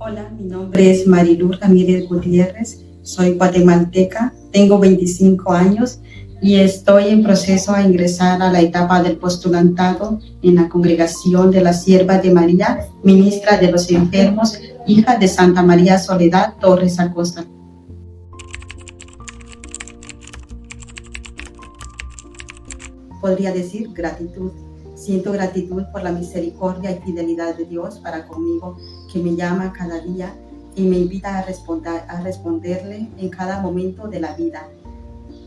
Hola, mi nombre es Marilu Ramírez Gutiérrez, soy guatemalteca, tengo 25 años y estoy en proceso a ingresar a la etapa del postulantado en la Congregación de las Siervas de María, Ministra de los Enfermos, hija de Santa María Soledad Torres Acosta. Podría decir gratitud. Siento gratitud por la misericordia y fidelidad de Dios para conmigo, que me llama cada día y me invita a responderle en cada momento de la vida.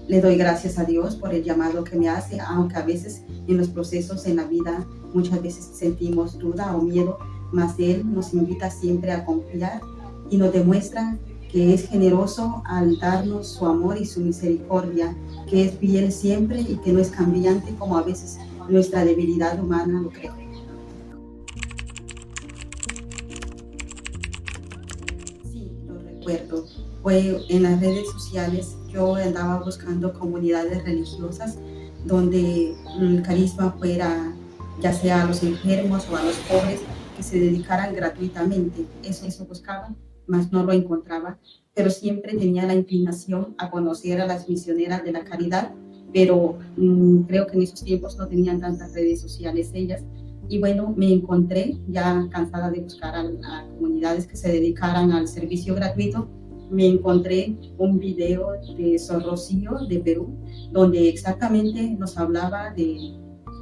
Le doy gracias a Dios por el llamado que me hace, aunque a veces en los procesos en la vida muchas veces sentimos duda o miedo, mas Él nos invita siempre a confiar y nos demuestra que es generoso al darnos su amor y su misericordia, que es fiel siempre y que no es cambiante como a veces nuestra debilidad humana lo cree. Sí, lo recuerdo. Fue en las redes sociales, yo andaba buscando comunidades religiosas donde el carisma fuera ya sea a los enfermos o a los pobres, que se dedicaran gratuitamente. Eso buscaba, mas no lo encontraba, pero siempre tenía la inclinación a conocer a las misioneras de la caridad, pero creo que en esos tiempos no tenían tantas redes sociales ellas. Y bueno, me encontré ya cansada de buscar a comunidades que se dedicaran al servicio gratuito. Me encontré un video de Sor Rocío de Perú, donde exactamente nos hablaba de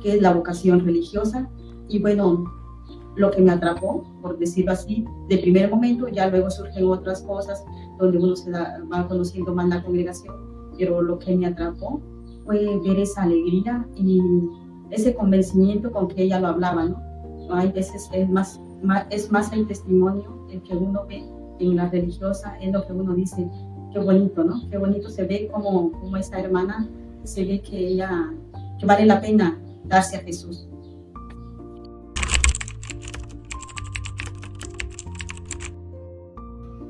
qué es la vocación religiosa. Y bueno, lo que me atrapó, por decirlo así, de primer momento, ya luego surgen otras cosas donde uno va conociendo más la congregación, pero lo que me atrapó fue ver esa alegría y ese convencimiento con que ella lo hablaba, ¿no? Hay veces es más el testimonio el que uno ve en la religiosa, es lo que uno dice, qué bonito, ¿no? Qué bonito se ve como esta hermana, se ve que vale la pena darse a Jesús.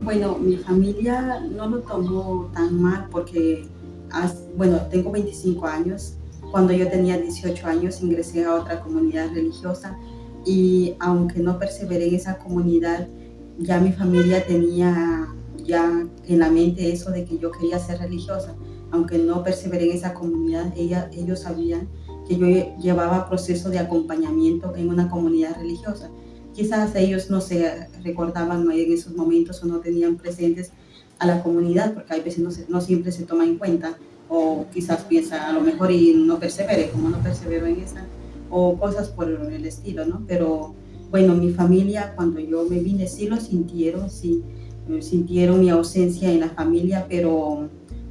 Bueno, mi familia no lo tomó tan mal porque, tengo 25 años. Cuando yo tenía 18 años ingresé a otra comunidad religiosa y aunque no perseveré en esa comunidad, ya mi familia tenía ya en la mente eso de que yo quería ser religiosa. Aunque no perseveré en esa comunidad, ellos sabían que yo llevaba proceso de acompañamiento en una comunidad religiosa. Quizás ellos no se recordaban en esos momentos o no tenían presentes a la comunidad, porque a veces no siempre se toma en cuenta, o quizás piensa a lo mejor y no persevere, como no perseveró en esa, o cosas por el estilo, ¿no? Pero bueno, mi familia cuando yo me vine sí lo sintieron, sí, sintieron mi ausencia en la familia, pero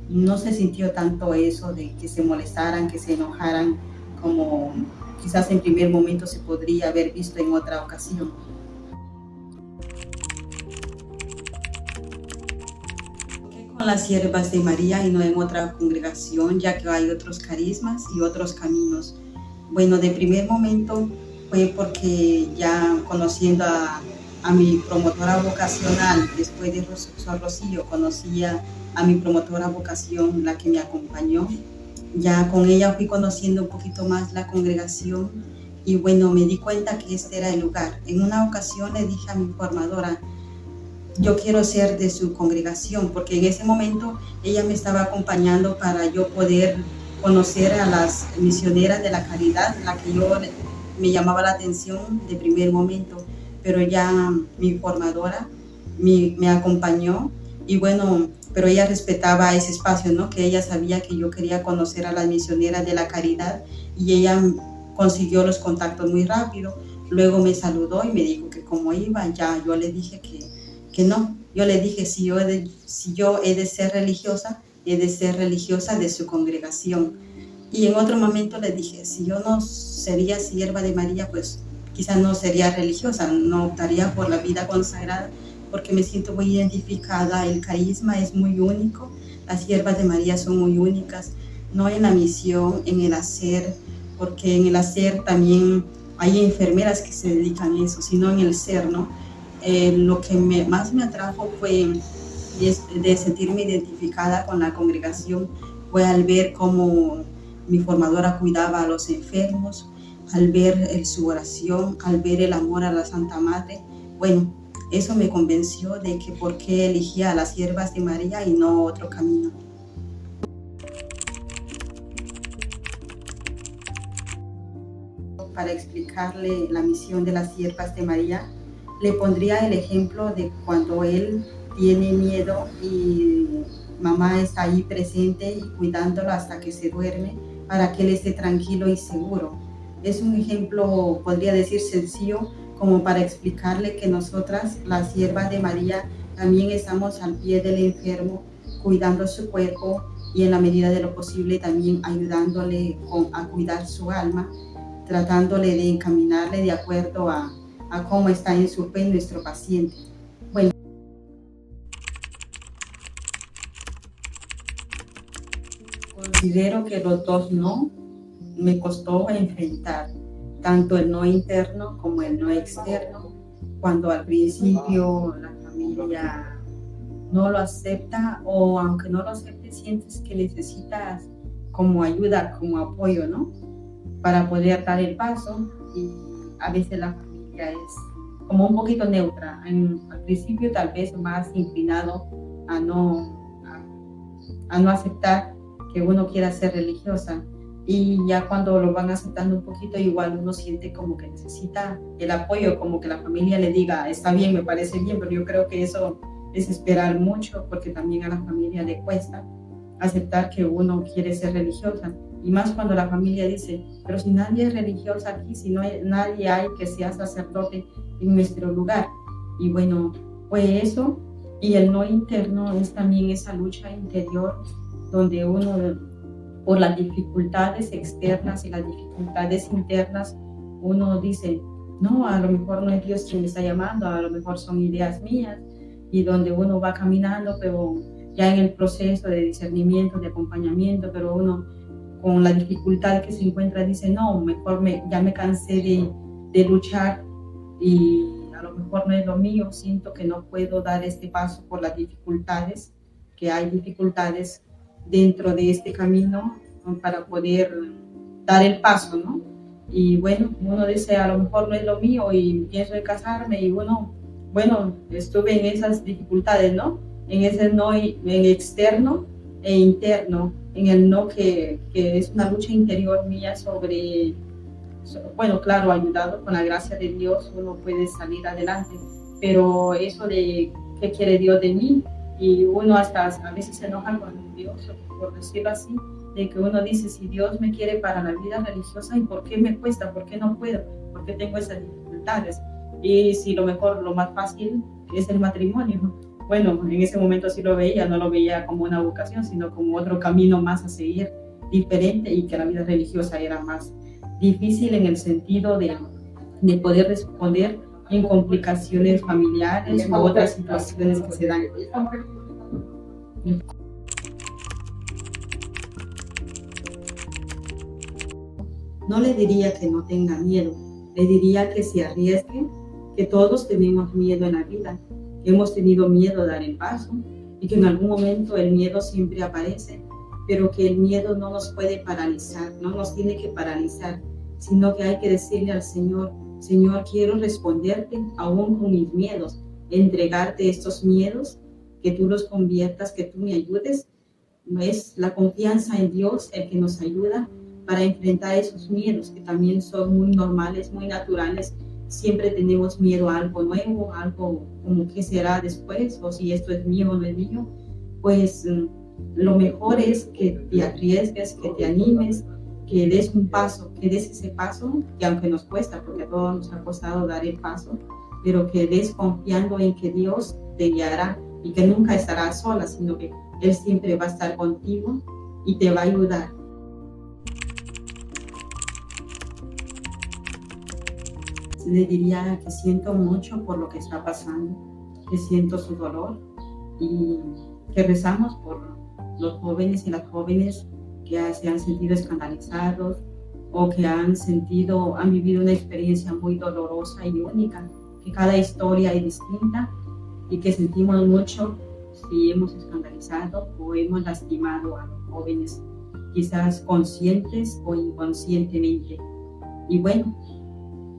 no se sintió tanto eso de que se molestaran, que se enojaran, como quizás en primer momento se podría haber visto en otra ocasión. Con las Siervas de María y no en otra congregación, ya que hay otros carismas y otros caminos. Bueno, de primer momento fue porque ya conociendo a mi promotora vocacional, después de Sor Rocío, conocía a mi promotora vocación, la que me acompañó. Ya con ella fui conociendo un poquito más la congregación y bueno, me di cuenta que este era el lugar. En una ocasión le dije a mi formadora, yo quiero ser de su congregación, porque en ese momento ella me estaba acompañando para yo poder conocer a las misioneras de la caridad, la que me llamaba la atención de primer momento, pero ya mi formadora me acompañó y bueno, pero ella respetaba ese espacio, ¿no? Que ella sabía que yo quería conocer a las misioneras de la caridad y ella consiguió los contactos muy rápido. Luego me saludó y me dijo que cómo iba, ya yo le dije que no. Yo le dije, si yo he de ser religiosa, he de ser religiosa de su congregación. Y en otro momento le dije, si yo no sería sierva de María, pues quizás no sería religiosa, no optaría por la vida consagrada, porque me siento muy identificada, el carisma es muy único, las Siervas de María son muy únicas, no en la misión, en el hacer, porque en el hacer también hay enfermeras que se dedican a eso, sino en el ser, ¿no? Lo que más me atrajo fue de sentirme identificada con la congregación, fue al ver cómo mi formadora cuidaba a los enfermos, al ver su oración, al ver el amor a la Santa Madre. Bueno, eso me convenció de que por qué elegía a las siervas de María y no otro camino. Para explicarle la misión de las siervas de María, le pondría el ejemplo de cuando él tiene miedo y mamá está ahí presente y cuidándolo hasta que se duerme para que él esté tranquilo y seguro. Es un ejemplo, podría decir, sencillo, como para explicarle que nosotras, las siervas de María, también estamos al pie del enfermo, cuidando su cuerpo y en la medida de lo posible también ayudándole a cuidar su alma, tratándole de encaminarle de acuerdo a cómo está en su fe nuestro paciente. Bueno, considero que los dos no me costó enfrentar, tanto el no interno como el no externo, cuando al principio la familia no lo acepta o aunque no lo acepte sientes que necesitas como ayuda, como apoyo, ¿no? Para poder dar el paso y a veces la familia es como un poquito neutra. Al principio tal vez más inclinado a no aceptar que uno quiera ser religiosa y ya cuando lo van aceptando un poquito igual uno siente como que necesita el apoyo, como que la familia le diga está bien, me parece bien, pero yo creo que eso es esperar mucho porque también a la familia le cuesta aceptar que uno quiere ser religiosa. Y más cuando la familia dice, pero si nadie es religiosa aquí, si no hay, nadie hay que sea sacerdote en nuestro lugar. Y bueno, pues eso, y el no interno es también esa lucha interior donde uno, por las dificultades externas y las dificultades internas, uno dice, no, a lo mejor no es Dios quien me está llamando, a lo mejor son ideas mías, y donde uno va caminando, pero ya en el proceso de discernimiento, de acompañamiento, pero uno con la dificultad que se encuentra dice, no, mejor ya me cansé de luchar y a lo mejor no es lo mío, siento que no puedo dar este paso por las dificultades, que hay dificultades dentro de este camino, ¿no? Para poder dar el paso, ¿no? Y bueno, uno dice, a lo mejor no es lo mío y pienso en casarme y bueno, estuve en esas dificultades, ¿no? En ese no en externo e interno, en el no que es una lucha interior mía sobre, bueno, claro, ayudado con la gracia de Dios, uno puede salir adelante, pero eso de qué quiere Dios de mí, y uno hasta a veces se enoja con Dios, por decirlo así, de que uno dice, si Dios me quiere para la vida religiosa, ¿y por qué me cuesta? ¿Por qué no puedo? ¿Por qué tengo esas dificultades? Y si lo mejor, lo más fácil es el matrimonio. Bueno, en ese momento sí lo veía, no lo veía como una vocación, sino como otro camino más a seguir, diferente, y que la vida religiosa era más difícil en el sentido de poder responder en complicaciones familiares u otras situaciones que se dan. No le diría que no tenga miedo, le diría que se arriesgue, que todos tenemos miedo en la vida, que hemos tenido miedo a dar el paso y que en algún momento el miedo siempre aparece, pero que el miedo no nos puede paralizar, no nos tiene que paralizar, sino que hay que decirle al Señor, Señor, quiero responderte aún con mis miedos, entregarte estos miedos, que tú los conviertas, que tú me ayudes. No es la confianza en Dios el que nos ayuda para enfrentar esos miedos que también son muy normales, muy naturales. Siempre tenemos miedo a algo nuevo, algo como qué será después, o si esto es mío o no es mío. Pues lo mejor es que te arriesgues, que te animes, que des un paso, que des ese paso, que aunque nos cuesta, porque a todos nos ha costado dar el paso, pero que des confiando en que Dios te guiará y que nunca estarás sola, sino que Él siempre va a estar contigo y te va a ayudar. Le diría que siento mucho por lo que está pasando, que siento su dolor y que rezamos por los jóvenes y las jóvenes que se han sentido escandalizados o que han vivido una experiencia muy dolorosa y única, que cada historia es distinta y que sentimos mucho si hemos escandalizado o hemos lastimado a los jóvenes, quizás conscientes o inconscientemente. Y bueno,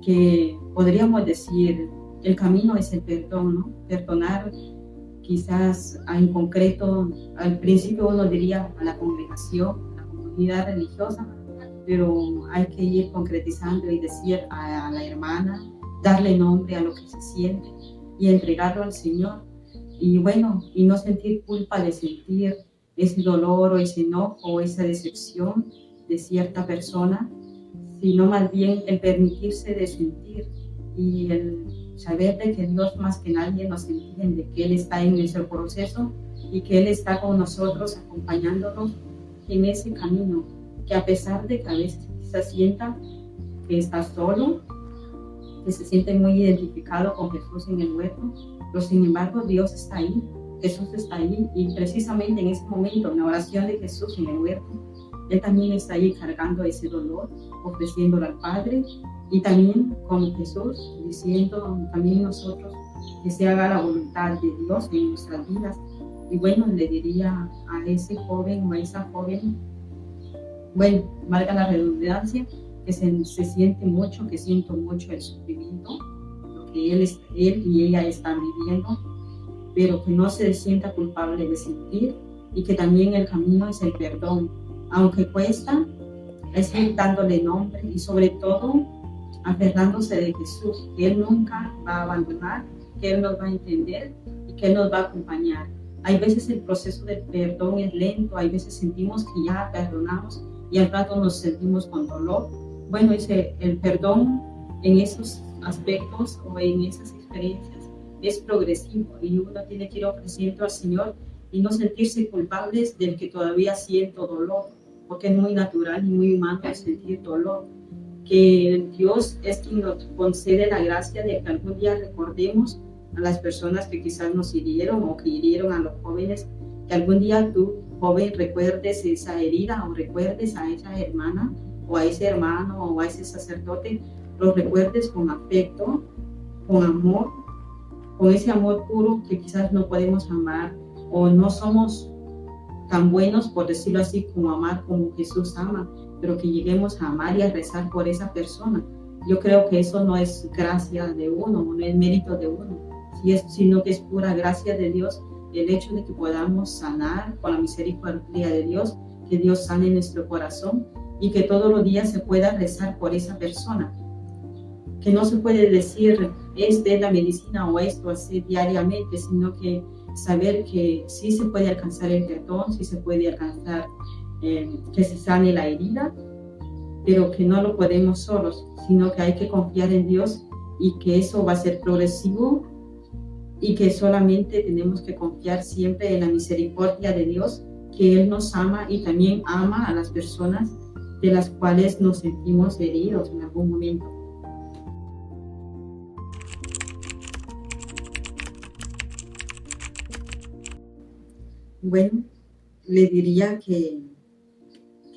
que podríamos decir el camino es el perdón, ¿no? Perdonar quizás en concreto, al principio uno diría a la congregación, a la comunidad religiosa, pero hay que ir concretizando y decir a la hermana, darle nombre a lo que se siente y entregarlo al Señor. Y bueno, y no sentir culpa de sentir ese dolor o ese enojo o esa decepción de cierta persona, sino más bien el permitirse de sentir y el saber de que Dios más que nadie nos entiende, que Él está en nuestro proceso y que Él está con nosotros acompañándonos en ese camino, que a pesar de que a veces se sienta que está solo, que se siente muy identificado con Jesús en el huerto, pero sin embargo Dios está ahí, Jesús está ahí y precisamente en ese momento, en la oración de Jesús en el huerto, Él también está ahí cargando ese dolor, ofreciéndolo al Padre y también con Jesús diciendo también nosotros que se haga la voluntad de Dios en nuestras vidas. Y bueno, le diría a ese joven o a esa joven, bueno, valga la redundancia, que se siente mucho, que siento mucho el sufrimiento, lo que él y ella están viviendo, pero que no se sienta culpable de sentir y que también el camino es el perdón, aunque cuesta, es ir dándole nombre y sobre todo aferrándose de Jesús, que Él nunca va a abandonar, que Él nos va a entender y que Él nos va a acompañar. Hay veces el proceso del perdón es lento, hay veces sentimos que ya perdonamos y al rato nos sentimos con dolor. Bueno, el perdón en esos aspectos o en esas experiencias es progresivo y uno tiene que ir ofreciendo al Señor y no sentirse culpables del que todavía siento dolor, porque es muy natural y muy humano sentir dolor. Que Dios es quien nos concede la gracia de que algún día recordemos a las personas que quizás nos hirieron o que hirieron a los jóvenes, que algún día tú, joven, recuerdes esa herida o recuerdes a esa hermana o a ese hermano o a ese sacerdote, los recuerdes con afecto, con amor, con ese amor puro que quizás no podemos amar o no somos tan buenos, por decirlo así, como amar como Jesús ama, pero que lleguemos a amar y a rezar por esa persona. Yo creo que eso no es gracia de uno, no es mérito de uno, sino que es pura gracia de Dios, el hecho de que podamos sanar con la misericordia de Dios, que Dios sane nuestro corazón y que todos los días se pueda rezar por esa persona. Que no se puede decir, esta es la medicina o esto así diariamente, sino que saber que sí se puede alcanzar el perdón, sí se puede alcanzar que se sane la herida, pero que no lo podemos solos, sino que hay que confiar en Dios y que eso va a ser progresivo y que solamente tenemos que confiar siempre en la misericordia de Dios, que Él nos ama y también ama a las personas de las cuales nos sentimos heridos en algún momento. Bueno, le diría que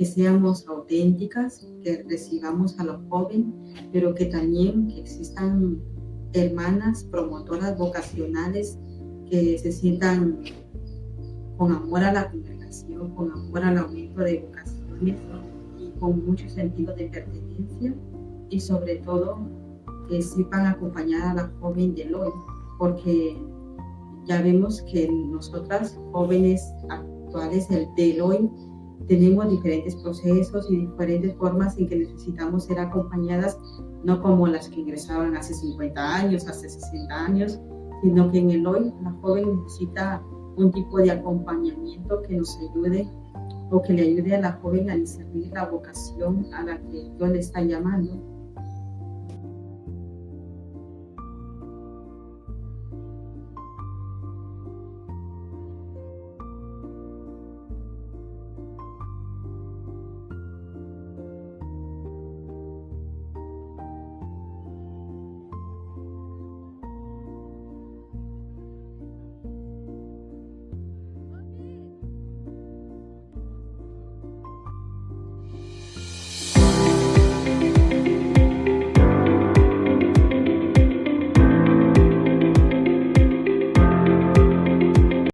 seamos auténticas, que recibamos a los jóvenes, pero que también que existan hermanas promotoras vocacionales que se sientan con amor a la congregación, con amor al aumento de vocaciones y con mucho sentido de pertenencia y sobre todo que sepan acompañar a la joven del hoy, porque ya vemos que nosotras jóvenes actuales del hoy tenemos diferentes procesos y diferentes formas en que necesitamos ser acompañadas, no como las que ingresaban hace 50 años, hace 60 años, sino que en el hoy la joven necesita un tipo de acompañamiento que nos ayude o que le ayude a la joven a discernir la vocación a la que Dios le está llamando.